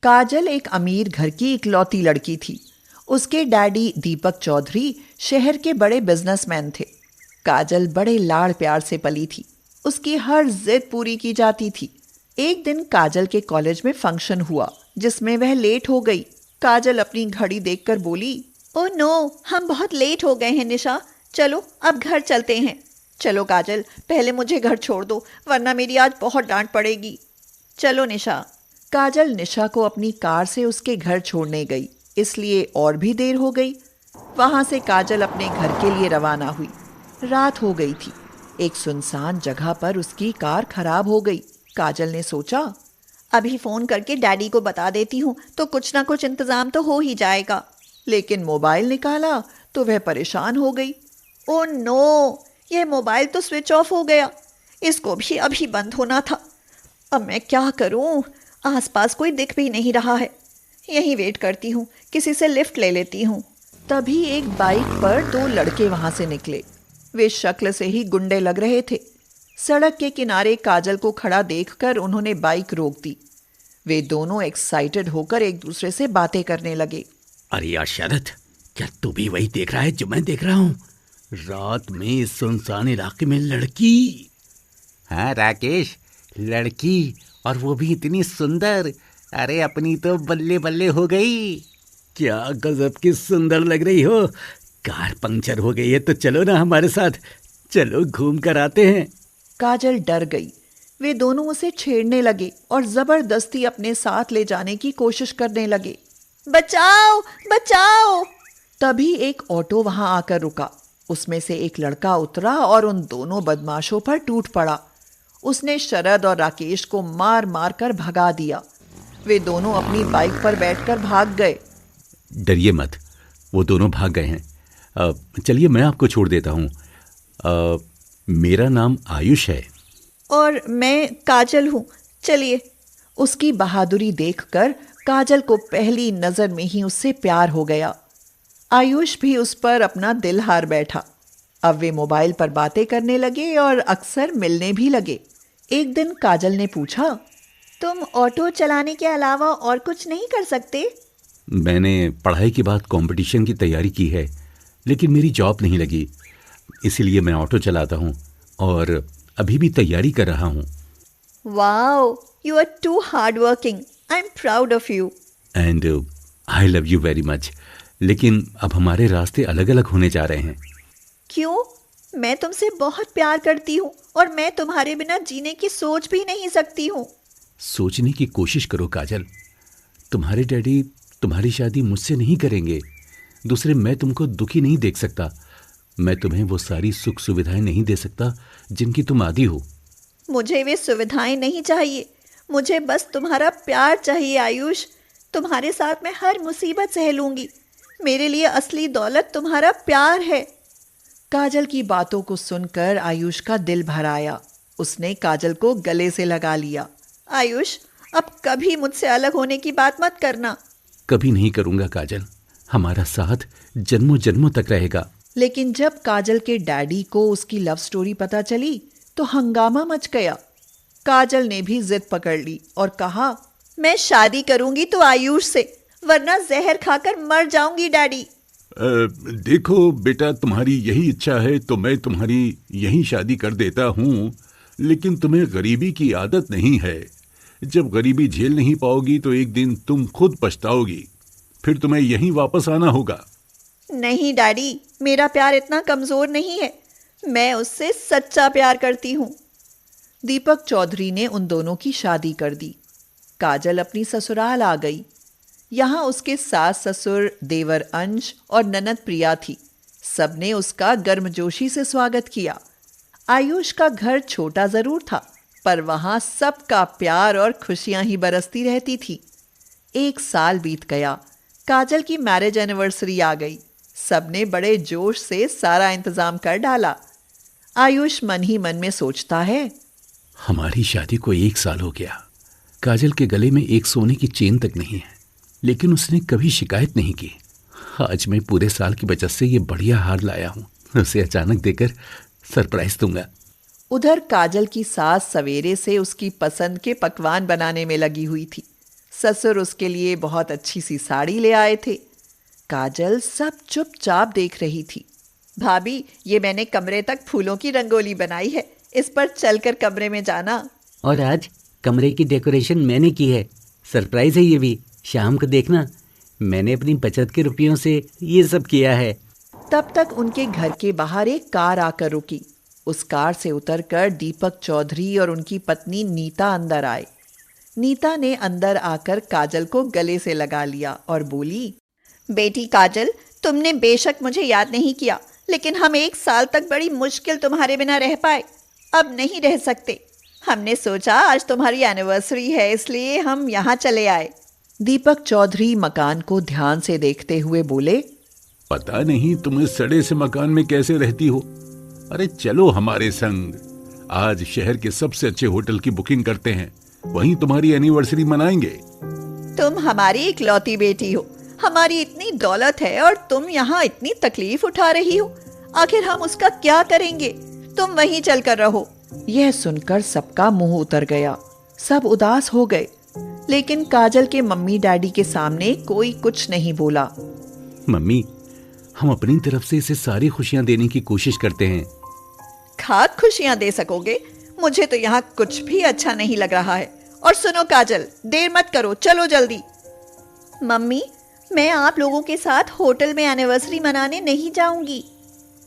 काजल एक अमीर घर की इकलौती लड़की थी। उसके डैडी दीपक चौधरी शहर के बड़े बिजनेसमैन थे। काजल बड़े लाड़ प्यार से पली थी। उसकी हर जिद पूरी की जाती थी। एक दिन काजल के कॉलेज में फंक्शन हुआ जिसमें वह लेट हो गई। काजल अपनी घड़ी देखकर बोली, ओह नो, हम बहुत लेट हो गए हैं निशा। चलो अब घर चलते हैं। चलो काजल, पहले मुझे घर छोड़ दो वरना मेरी आज बहुत डांट पड़ेगी। चलो निशा। काजल निशा को अपनी कार से उसके घर छोड़ने गई, इसलिए और भी देर हो गई। वहां से काजल अपने घर के लिए रवाना हुई। रात हो गई थी। एक सुनसान जगह पर उसकी कार खराब हो गई। काजल ने सोचा, अभी फोन करके डैडी को बता देती हूँ तो कुछ ना कुछ इंतजाम तो हो ही जाएगा। लेकिन मोबाइल निकाला तो वह परेशान हो गई। ओह नो, यह मोबाइल तो स्विच ऑफ हो गया। इसको भी अभी बंद होना था। अब मैं क्या करूँ? आसपास कोई दिख भी नहीं रहा है। यहीं वेट करती हूँ, किसी से लिफ्ट ले लेती हूँ। तभी एक बाइक पर दो लड़के वहां से निकले। वे शक्ल से ही गुंडे लग रहे थे। सड़क के किनारे काजल को खड़ा देखकर उन्होंने बाइक रोक दी। वे दोनों एक्साइटेड होकर एक दूसरे से बातें करने लगे। अरे यार शरद, क्या तू भी वही देख रहा है जो मैं देख रहा हूँ? रात में इस सुनसान इलाके में लड़की। हाँ राकेश, लड़की, और वो भी इतनी सुंदर। अरे अपनी तो बल्ले बल्ले हो गई। क्या गजब की सुंदर लग रही हो। कार पंक्चर हो गई है तो चलो ना हमारे साथ, चलो घूम कर आते हैं। काजल डर गई। वे दोनों उसे छेड़ने लगे और जबरदस्ती अपने साथ ले जाने की कोशिश करने लगे। बचाओ बचाओ! तभी एक ऑटो वहां आकर रुका। उसमें से एक लड़का उतरा और उन दोनों बदमाशों पर टूट पड़ा। उसने शरद और राकेश को मार मार कर भगा दिया। वे दोनों अपनी बाइक पर बैठकर भाग गए। डरिए मत, वो दोनों भाग गए हैं। चलिए मैं आपको छोड़ देता हूँ। मेरा नाम आयुष है। और मैं काजल हूँ, चलिए। उसकी बहादुरी देखकर काजल को पहली नजर में ही उससे प्यार हो गया। आयुष भी उस पर अपना दिल हार बैठा। अब वे मोबाइल पर बातें करने लगे और अक्सर मिलने भी लगे। एक दिन काजल ने पूछा, तुम ऑटो चलाने के अलावा और कुछ नहीं कर सकते? मैंने पढ़ाई के बाद कंपटीशन की तैयारी की है, लेकिन मेरी जॉब नहीं लगी, इसीलिए मैं ऑटो चलाता हूँ और अभी भी तैयारी कर रहा हूँ। Wow, you are too hard working. I am proud of you. And I love you very much. लेकिन अब हमारे रास्ते अलग अलग होने जा रहे हैं। क्यों? मैं तुमसे बहुत प्यार करती हूँ और मैं तुम्हारे बिना जीने की सोच भी नहीं सकती हूँ। सोचने की कोशिश करो काजल। तुम्हारे डैडी तुम्हारी शादी मुझसे नहीं करेंगे। दूसरे, मैं तुमको दुखी नहीं देख सकता। मैं तुम्हें वो सारी सुख सुविधाएं नहीं दे सकता जिनकी तुम आदी हो। मुझे वे सुविधाएं नहीं चाहिए, मुझे बस तुम्हारा प्यार चाहिए आयुष। तुम्हारे साथ मैं हर मुसीबत सह लूंगी। मेरे लिए असली दौलत तुम्हारा प्यार है। काजल की बातों को सुनकर आयुष का दिल भर आया। उसने काजल को गले से लगा लिया। आयुष, अब कभी मुझसे अलग होने की बात मत करना। कभी नहीं करूंगा काजल, हमारा साथ जन्मों जन्मों तक रहेगा। लेकिन जब काजल के डैडी को उसकी लव स्टोरी पता चली तो हंगामा मच गया। काजल ने भी जिद पकड़ ली और कहा, मैं शादी करूंगी तो आयुष से, वरना जहर खाकर मर जाऊंगी डैडी। देखो बेटा, तुम्हारी यही इच्छा है तो मैं तुम्हारी यही शादी कर देता हूँ, लेकिन तुम्हें गरीबी की आदत नहीं है। जब गरीबी झेल नहीं पाओगी तो एक दिन तुम खुद पछताओगी, फिर तुम्हें यहीं वापस आना होगा। नहीं डैडी, मेरा प्यार इतना कमजोर नहीं है। मैं उससे सच्चा प्यार करती हूँ। दीपक चौधरी ने उन दोनों की शादी कर दी। काजल अपनी ससुराल आ गई। यहाँ उसके सास ससुर, देवर अंश और ननद प्रिया थी। सबने उसका गर्मजोशी से स्वागत किया। आयुष का घर छोटा जरूर था, पर वहां सबका प्यार और खुशियां ही बरसती रहती थी। 1 साल बीत गया। काजल की मैरिज एनिवर्सरी आ गई। सबने बड़े जोश से सारा इंतजाम कर डाला। आयुष मन ही मन में सोचता है, हमारी शादी को 1 साल हो गया। काजल के गले में एक सोने की चेन तक नहीं है, लेकिन उसने कभी शिकायत नहीं की। आज मैं पूरे साल की बचत से ये बढ़िया हार लाया हूँ, उसे अचानक देकर सरप्राइज दूंगा। उधर काजल की सास सवेरे से उसकी पसंद के पकवान बनाने में लगी हुई थी। ससुर उसके लिए बहुत अच्छी सी साड़ी ले आए थे। काजल सब चुपचाप देख रही थी। भाभी, ये मैंने कमरे तक फूलों की रंगोली बनाई है, इस पर चलकर कमरे में जाना। और आज कमरे की डेकोरेशन मैंने की है, सरप्राइज है ये भी, शाम को देखना। मैंने अपनी बचत के रुपयों से ये सब किया है। तब तक उनके घर के बाहर एक कार आकर रुकी। उस कार से उतरकर दीपक चौधरी और उनकी पत्नी नीता अंदर आए। नीता ने अंदर आकर काजल को गले से लगा लिया और बोली, बेटी काजल, तुमने बेशक मुझे याद नहीं किया, लेकिन हम 1 साल तक बड़ी मुश्किल तुम्हारे बिना रह पाए। अब नहीं रह सकते। हमने सोचा आज तुम्हारी एनिवर्सरी है, इसलिए हम यहाँ चले आए। दीपक चौधरी मकान को ध्यान से देखते हुए बोले, पता नहीं तुम इस सड़े से मकान में कैसे रहती हो। अरे चलो हमारे संग, आज शहर के सबसे अच्छे होटल की बुकिंग करते हैं, वहीं तुम्हारी एनिवर्सरी मनाएंगे। तुम हमारी इकलौती बेटी हो, हमारी इतनी दौलत है और तुम यहाँ इतनी तकलीफ उठा रही हो। आखिर हम उसका क्या करेंगे? तुम वहीं चलकर रहो। यह सुनकर सबका मुंह उतर गया। सब उदास हो गए, लेकिन काजल के मम्मी डैडी के सामने कोई कुछ नहीं बोला। मम्मी, हम अपनी तरफ से इसे सारी खुशियां देने की कोशिश करते हैं। खाक खुशियां दे सकोगे? मुझे तो यहाँ कुछ भी अच्छा नहीं लग रहा है। और सुनो काजल, देर मत करो, चलो जल्दी। मम्मी, मैं आप लोगों के साथ होटल में एनिवर्सरी मनाने नहीं जाऊंगी।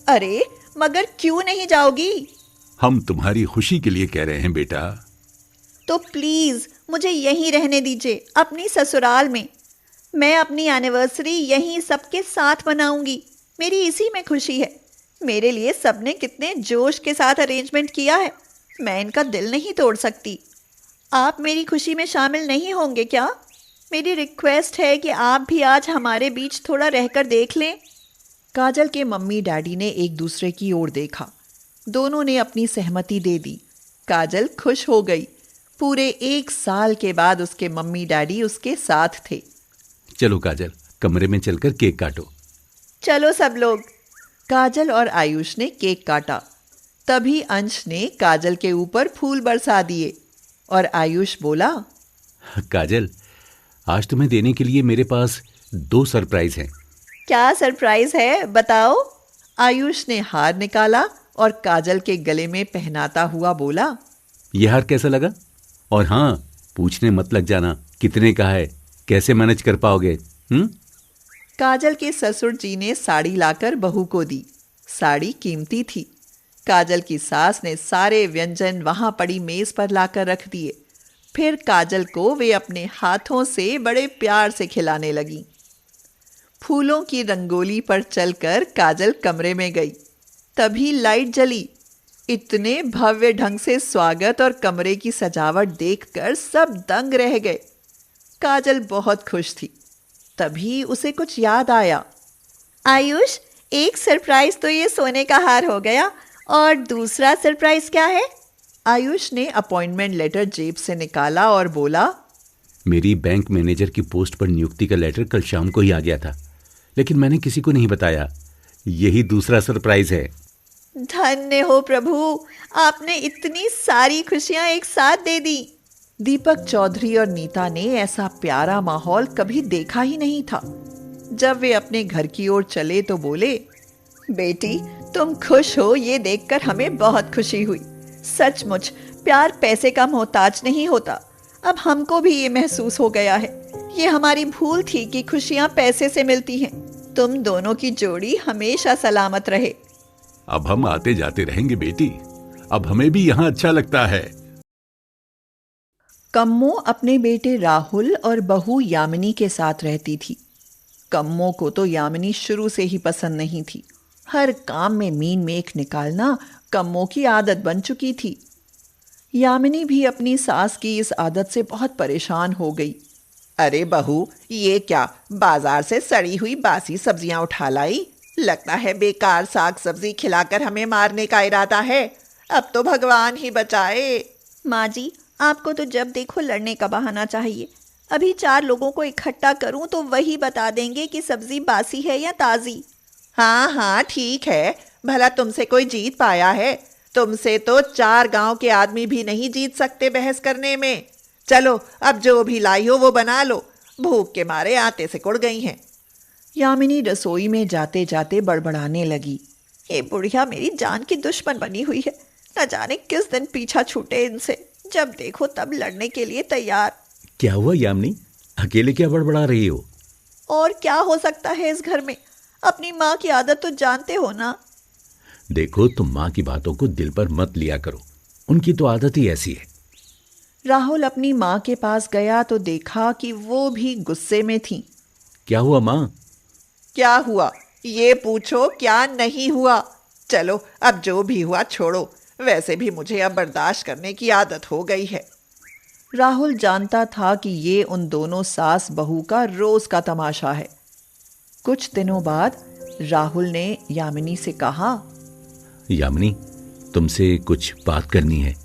अरे मगर क्यों नहीं जाओगी? हम तुम्हारी खुशी के लिए कह रहे हैं बेटा। तो प्लीज मुझे यहीं रहने दीजिए, अपनी ससुराल में। मैं अपनी एनिवर्सरी यहीं सबके साथ मनाऊंगी। मेरी इसी में खुशी है। मेरे लिए सबने कितने जोश के साथ अरेंजमेंट किया है, मैं इनका दिल नहीं तोड़ सकती। आप मेरी खुशी में शामिल नहीं होंगे क्या? मेरी रिक्वेस्ट है कि आप भी आज हमारे बीच थोड़ा रहकर देख लें। काजल के मम्मी डैडी ने एक दूसरे की ओर देखा। दोनों ने अपनी सहमति दे दी। काजल खुश हो गई। पूरे 1 साल के बाद उसके मम्मी डैडी उसके साथ थे। चलो काजल, कमरे में चलकर केक काटो। चलो सब लोग। काजल और आयुष ने केक काटा। तभी अंश ने काजल के ऊपर फूल बरसा दिए और आयुष बोला, काजल, आज तुम्हें देने के लिए मेरे पास 2 सरप्राइज हैं। क्या सरप्राइज है, बताओ। आयुष ने हार निकाला और काजल के गले में पहनाता हुआ बोला, यह हार कैसा लगा? और हाँ, पूछने मत लग जाना कितने का है, कैसे मैनेज कर पाओगे? काजल के ससुर जी ने साड़ी लाकर बहू को दी। साड़ी कीमती थी। काजल की सास ने सारे व्यंजन वहां पड़ी मेज पर लाकर रख दिए। फिर काजल को वे अपने हाथों से बड़े प्यार से खिलाने लगी। फूलों की रंगोली पर चलकर काजल कमरे में गई। तभी लाइट जली। इतने भव्य ढंग से स्वागत और कमरे की सजावट देखकर सब दंग रह गए। काजल बहुत खुश थी। तभी उसे कुछ याद आया। आयुष, एक सरप्राइज तो ये सोने का हार हो गया, और दूसरा सरप्राइज क्या है? आयुष ने अपॉइंटमेंट लेटर जेब से निकाला और बोला, मेरी बैंक मैनेजर की पोस्ट पर नियुक्ति का लेटर कल शाम को ही आ गया था, लेकिन मैंने किसी को नहीं बताया। यही दूसरा सरप्राइज है। धन्य हो प्रभु, आपने इतनी सारी खुशियां एक साथ दे दी। दीपक चौधरी और नीता ने ऐसा प्यारा माहौल कभी देखा ही नहीं था। जब वे अपने घर की ओर चले तो बोले, बेटी, तुम खुश हो ये देखकर हमें बहुत खुशी हुई। सचमुच प्यार पैसे का मोहताज नहीं होता। अब हमको भी ये महसूस हो गया है। ये हमारी भूल थी कि खुशियां पैसे से मिलती हैं। तुम दोनों की जोड़ी हमेशा सलामत रहे। अब हम आते जाते रहेंगे बेटी, अब हमें भी यहाँ अच्छा लगता है। कम्मो अपने बेटे राहुल और बहू यामिनी के साथ रहती थी। कम्मो को तो यामिनी शुरू से ही पसंद नहीं थी। हर काम में मीन मेख निकालना कम्मो की आदत बन चुकी थी। यामिनी भी अपनी सास की इस आदत से बहुत परेशान हो गई। अरे बहू, ये क्या बाजार से सड़ी हुई बासी सब्जियां उठा लाई? लगता है बेकार साग सब्जी खिलाकर हमें मारने का इरादा है। अब तो भगवान ही बचाए। माँ जी, आपको तो जब देखो लड़ने का बहाना चाहिए। अभी 4 लोगों को इकट्ठा करूं तो वही बता देंगे कि सब्जी बासी है या ताजी। हाँ हाँ ठीक है, भला तुमसे कोई जीत पाया है? तुमसे तो 4 गांव के आदमी भी नहीं जीत सकते बहस करने में। चलो अब जो भी लाई हो वो बना लो, भूख के मारे आते से कुड़ गई हैं। यामिनी रसोई में जाते जाते बड़बड़ाने लगी। ये बुढ़िया मेरी जान की दुश्मन बनी हुई है। न जाने किस दिन पीछा छूटे इनसे, जब देखो तब लड़ने के लिए तैयार। क्या हुआ यामिनी, अकेले क्या बड़बड़ा रही हो? और क्या हो सकता है इस घर में, अपनी माँ की आदत तो जानते हो ना। देखो, तुम माँ की बातों को दिल पर मत लिया करो, उनकी तो आदत ही ऐसी है। राहुल अपनी माँ के पास गया तो देखा कि वो भी गुस्से में थी। क्या हुआ माँ? क्या हुआ ये पूछो, क्या नहीं हुआ। चलो अब जो भी हुआ छोड़ो, वैसे भी मुझे अब बर्दाश्त करने की आदत हो गई है। राहुल जानता था कि ये उन दोनों सास बहू का रोज का तमाशा है। कुछ दिनों बाद राहुल ने यामिनी से कहा, यामिनी, तुमसे कुछ बात करनी है।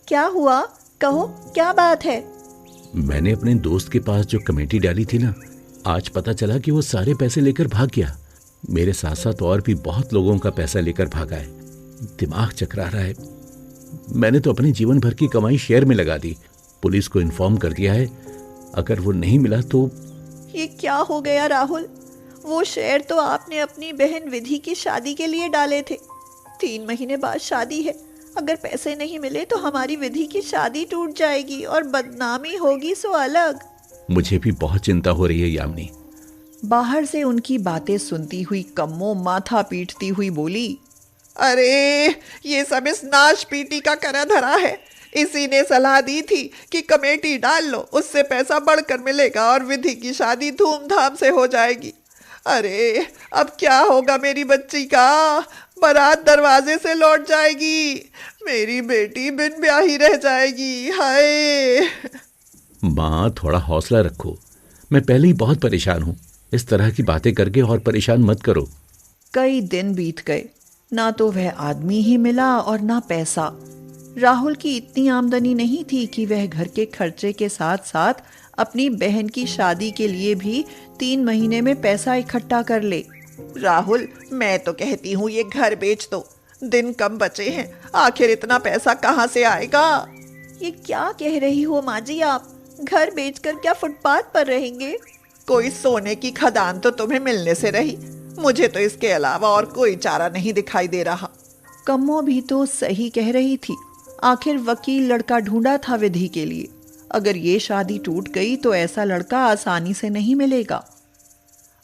क्या हुआ, कहो क्या बात है। मैंने अपने दोस्त के पास जो कमेटी डाली थी ना, आज पता चला कि वो सारे पैसे लेकर भाग गया। मेरे साथ साथ और भी बहुत लोगों का पैसा लेकर भागा है। दिमाग चकरा रहा है। मैंने तो अपने जीवन भर की कमाई शेयर में लगा दी। पुलिस को इन्फॉर्म कर दिया है, अगर वो नहीं मिला तो। ये क्या हो गया राहुल, वो शेयर तो आपने अपनी बहन विधि की शादी के लिए डाले थे। 3 महीने बाद शादी है, अगर पैसे नहीं मिले तो हमारी विधि की शादी टूट जाएगी और बदनामी होगी सो अलग। मुझे भी बहुत चिंता हो रही है यामिनी। बाहर से उनकी बातें सुनती हुई कम्मो माथा पीटती हुई बोली, अरे ये सब इस नाश पीटी का करा धरा है। इसी ने सलाह दी थी कि कमेटी डाल लो, उससे पैसा बढ़कर मिलेगा और विधि की शादी धूमधाम से हो जाएगी। अरे अब क्या होगा मेरी बच्ची का, बारात दरवाजे से लौट जाएगी, मेरी बेटी बिन ब्याही रह जाएगी। हाय माँ, थोड़ा हौसला रखो, मैं पहले ही बहुत परेशान हूँ। इस तरह की बातें करके और परेशान मत करो। कई दिन बीत गए, ना तो वह आदमी ही मिला और ना पैसा। राहुल की इतनी आमदनी नहीं थी कि वह घर के खर्चे के साथ साथ अपनी बहन की शादी के लिए भी 3 महीने में पैसा इकट्ठा कर ले। राहुल, मैं तो कहती हूँ ये घर बेच दो, दिन कम बचे हैं, आखिर इतना पैसा कहाँ से आएगा। ये क्या कह रही हो माँ जी आप, घर बेचकर क्या फुटपाथ पर रहेंगे। कोई सोने की खदान तो तुम्हें मिलने से रही, मुझे तो इसके अलावा और कोई चारा नहीं दिखाई दे रहा। कम्मो भी तो सही कह रही थी। आखिर वकील लड़का ढूंढा था विधि के लिए, अगर ये शादी टूट गई तो ऐसा लड़का आसानी से नहीं मिलेगा।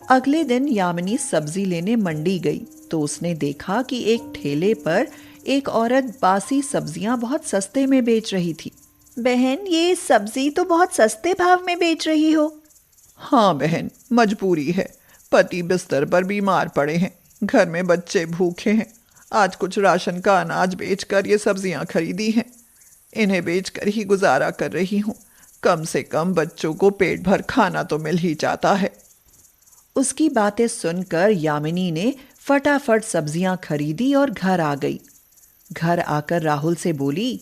अगले दिन यामिनी सब्जी लेने मंडी गई तो उसने देखा कि एक ठेले पर एक औरत बासी सब्जियां बहुत सस्ते में बेच रही थी। बहन, ये सब्जी तो बहुत सस्ते भाव में बेच रही हो। हाँ बहन, मजबूरी है, पति बिस्तर पर बीमार पड़े हैं, घर में बच्चे भूखे हैं। आज कुछ राशन का अनाज बेचकर ये सब्जियां खरीदी हैं, इन्हें बेचकर ही गुजारा कर रही हूँ। कम से कम बच्चों को पेट भर खाना तो मिल ही जाता है। उसकी बातें सुनकर यामिनी ने फटाफट सब्जियां खरीदी और घर आ गई। घर आकर राहुल से बोली,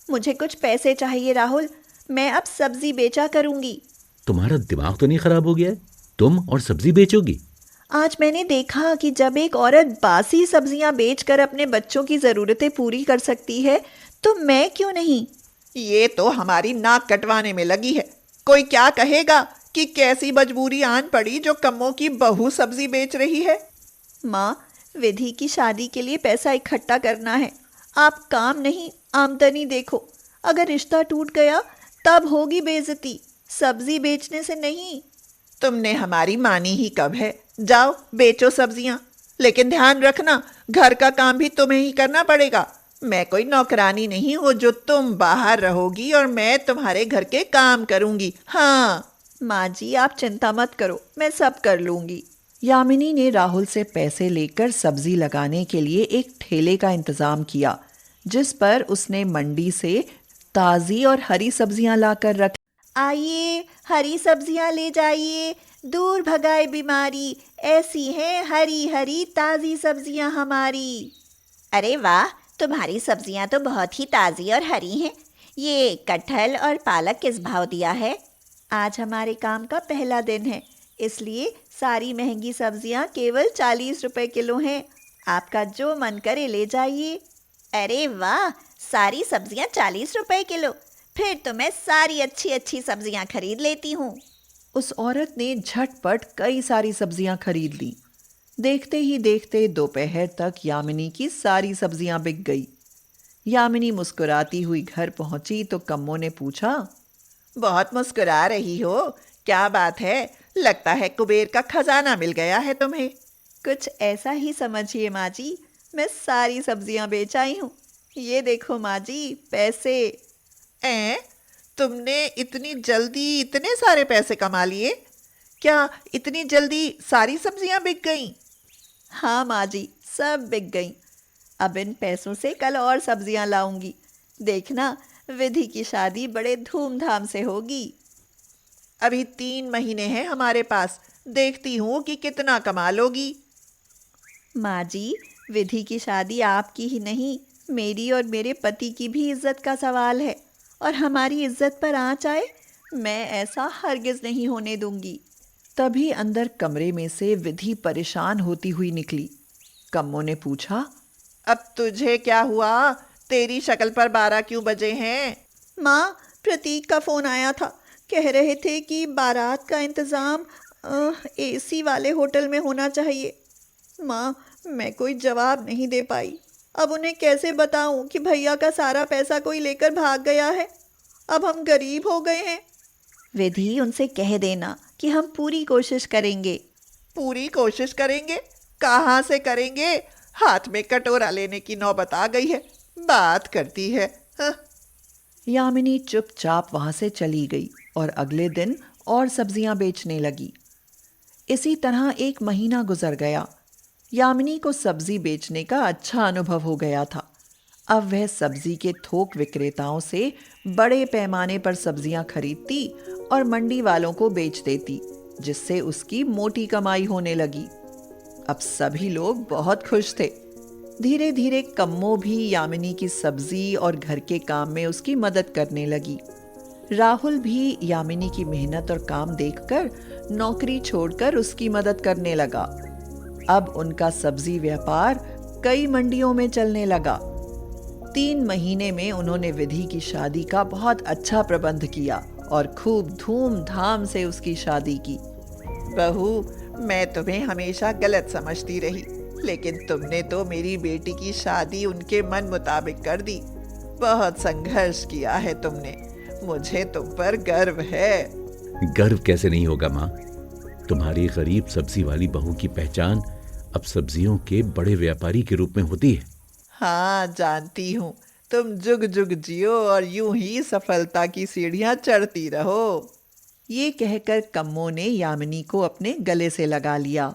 मुझे कुछ पैसे चाहिए राहुल, मैं अब सब्जी बेचा करूंगी। तुम्हारा दिमाग तो नहीं खराब हो गया है? तुम और सब्जी बेचोगी? आज मैंने देखा कि जब एक औरत बासी सब्जियां बेचकर अपने बच्चों की ज़रूरतें पूरी कर सकती है तो मैं क्यों नहीं। ये तो हमारी नाक कटवाने में लगी है। कोई क्या कहेगा कि कैसी मजबूरी आन पड़ी जो कम्मों की बहू सब्जी बेच रही है। माँ, विधि की शादी के लिए पैसा इकट्ठा करना है। आप काम नहीं आमदनी देखो, अगर रिश्ता टूट गया तब होगी बेइज्जती, सब्जी बेचने से नहीं। तुमने हमारी मानी ही कब है। जाओ बेचो सब्जियां, लेकिन ध्यान रखना घर का काम भी तुम्हें ही करना पड़ेगा। मैं कोई नौकरानी नहीं हूँ जो तुम बाहर रहोगी और मैं तुम्हारे घर के काम करूंगी। हाँ माँ जी, आप चिंता मत करो, मैं सब कर लूंगी। यामिनी ने राहुल से पैसे लेकर सब्जी लगाने के लिए एक ठेले का इंतजाम किया, जिस पर उसने मंडी से ताज़ी और हरी सब्जियां लाकर रखी। आइए, हरी सब्जियां ले जाइए, दूर भगाए बीमारी, ऐसी हैं हरी हरी ताज़ी सब्जियां हमारी। अरे वाह, तुम्हारी सब्जियां तो बहुत ही ताज़ी और हरी हैं। ये कटहल और पालक किस भाव दिया है? आज हमारे काम का पहला दिन है, इसलिए सारी महंगी सब्जियां केवल 40 रुपए किलो हैं। आपका जो मन करे ले जाइए। अरे वाह, सारी सब्जियां 40 रुपए किलो, फिर तो मैं सारी अच्छी अच्छी सब्जियां खरीद लेती हूँ। उस औरत ने झटपट कई सारी सब्जियां खरीद ली। देखते ही देखते दोपहर तक यामिनी की सारी सब्जियां बिक गई। यामिनी मुस्कुराती हुई घर पहुंची तो कम्मो ने पूछा, बहुत मुस्कुरा रही हो, क्या बात है? लगता है कुबेर का खजाना मिल गया है तुम्हें। कुछ ऐसा ही समझिए माँ जी, मैं सारी सब्जियां बेच आई हूँ। ये देखो माँ जी, पैसे। तुमने इतनी जल्दी इतने सारे पैसे कमा लिए? क्या इतनी जल्दी सारी सब्जियां बिक गईं? हाँ माँ जी, सब बिक गईं। अब इन पैसों से कल और सब्जियां लाऊंगी। देखना, विधि की शादी बड़े धूमधाम से होगी। अभी 3 महीने हैं हमारे पास, देखती हूँ कि कितना कमा लोगी। माँ जी, विधि की शादी आपकी ही नहीं, मेरी और मेरे पति की भी इज्जत का सवाल है, और हमारी इज्जत पर आँच आए, मैं ऐसा हरगिज नहीं होने दूंगी। तभी अंदर कमरे में से विधि परेशान होती हुई निकली। कम्मो ने पूछा, अब तुझे क्या हुआ? तेरी शक्ल पर 12 क्यों बजे हैं? माँ, प्रतीक का फ़ोन आया था। कह रहे थे कि बारात का इंतज़ाम एसी वाले होटल में होना चाहिए। माँ, मैं कोई जवाब नहीं दे पाई। अब उन्हें कैसे बताऊं कि भैया का सारा पैसा कोई लेकर भाग गया है। अब हम गरीब हो गए हैं। विधि, उनसे कह देना कि हम पूरी कोशिश करेंगे। पूरी कोशिश करेंगे? कहाँ से करेंगे? हाथ में कटोरा लेने की नौबत आ गई है, बात करती है। यामिनी चुपचाप वहां से चली गई और अगले दिन और सब्जियां बेचने लगी। इसी तरह 1 महीना गुजर गया। यामिनी को सब्जी बेचने का अच्छा अनुभव हो गया था। अब वह सब्जी के थोक विक्रेताओं से बड़े पैमाने पर सब्जियां खरीदती और मंडी वालों को बेच देती, जिससे उसकी मोटी कमाई होने लगी। अब सभी लोग बहुत खुश थे। धीरे धीरे कम्मो भी यामिनी की सब्जी और घर के काम में उसकी मदद करने लगी। राहुल भी यामिनी की मेहनत और काम देखकर नौकरी छोड़कर उसकी मदद करने लगा। अब उनका सब्जी व्यापार कई मंडियों में चलने लगा। 3 महीने में उन्होंने विधि की शादी का बहुत अच्छा प्रबंध किया और खूब धूमधाम से उसकी शादी की। बहू, मैं तुम्हें हमेशा गलत समझती रही, लेकिन तुमने तो मेरी बेटी की शादी उनके मन मुताबिक कर दी। बहुत संघर्ष किया है तुमने, मुझे तुम पर गर्व है। गर्व कैसे नहीं होगा माँ? तुम्हारी गरीब सब्जी वाली बहू की पहचान अब सब्जियों के बड़े व्यापारी के रूप में होती है। हाँ, जानती हूँ। तुम जुग जुग जियो और यूं ही सफलता की सीढ़ियां चढ़ती रहो। ये कहकर कम्मो ने यामिनी को अपने गले से लगा लिया